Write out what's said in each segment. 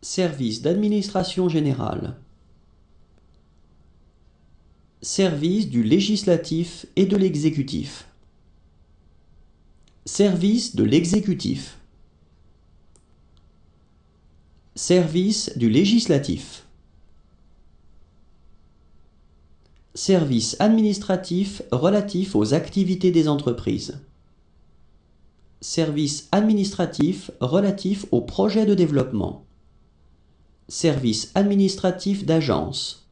Service d'administration générale. Service du législatif et de l'exécutif. Service de l'exécutif. Service du législatif. Service administratif relatif aux activités des entreprises. Service administratif relatif aux projets de développement. Service administratif d'agence.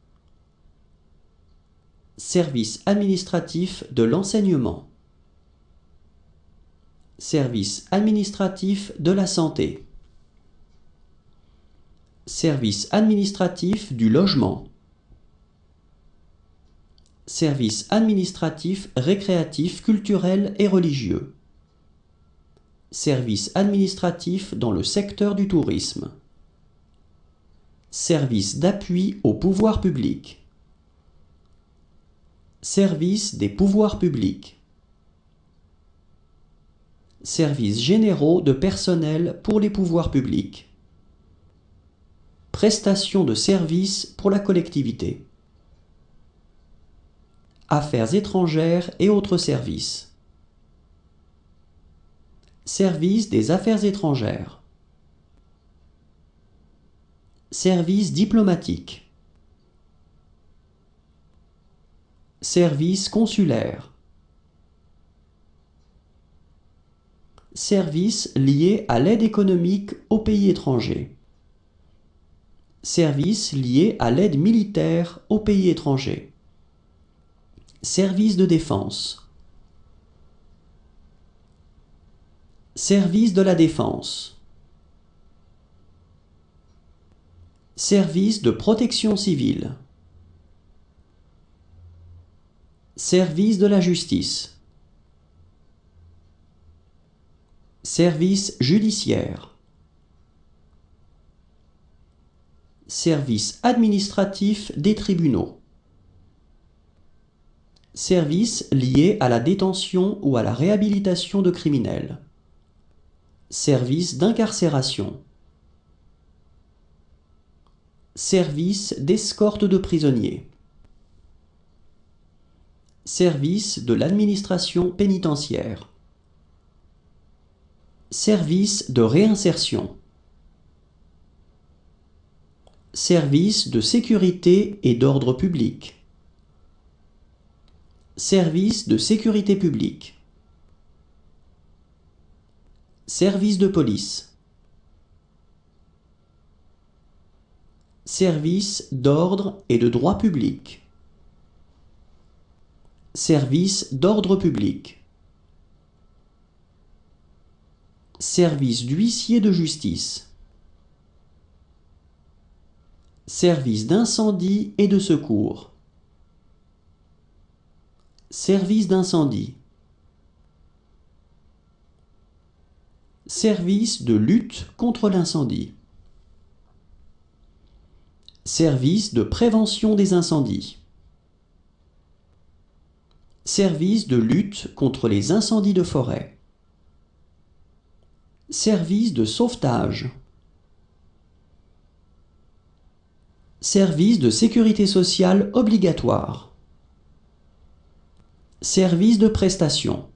Service administratif de l'enseignement. Service administratif de la santé. Service administratif du logement. Service administratif récréatif, culturel et religieux. Service administratif dans le secteur du tourisme. Service d'appui aux pouvoirs publics. Service des pouvoirs publics. Services généraux de personnel pour les pouvoirs publics. Prestations de services pour la collectivité. Affaires étrangères et autres services. Service des affaires étrangères. Service diplomatique. Service consulaire. Services liés à l'aide économique aux pays étrangers. Services liés à l'aide militaire aux pays étrangers. Service de défense. Service de la défense. Service de protection civile. Service de la justice. Service judiciaire. Service administratif des tribunaux. Services liés à la détention ou à la réhabilitation de criminels. Service d'incarcération. Service d'escorte de prisonniers. Service de l'administration pénitentiaire. Service de réinsertion. Service de sécurité et d'ordre public. Service de sécurité publique. Service de police. Service d'ordre et de droit public. Service d'ordre public. Service d'huissier de justice. Service d'incendie et de secours. Service d'incendie. Service de lutte contre l'incendie. Service de prévention des incendies. Service de lutte contre les incendies de forêt. Service de sauvetage. Service de sécurité sociale obligatoire. Service de prestation.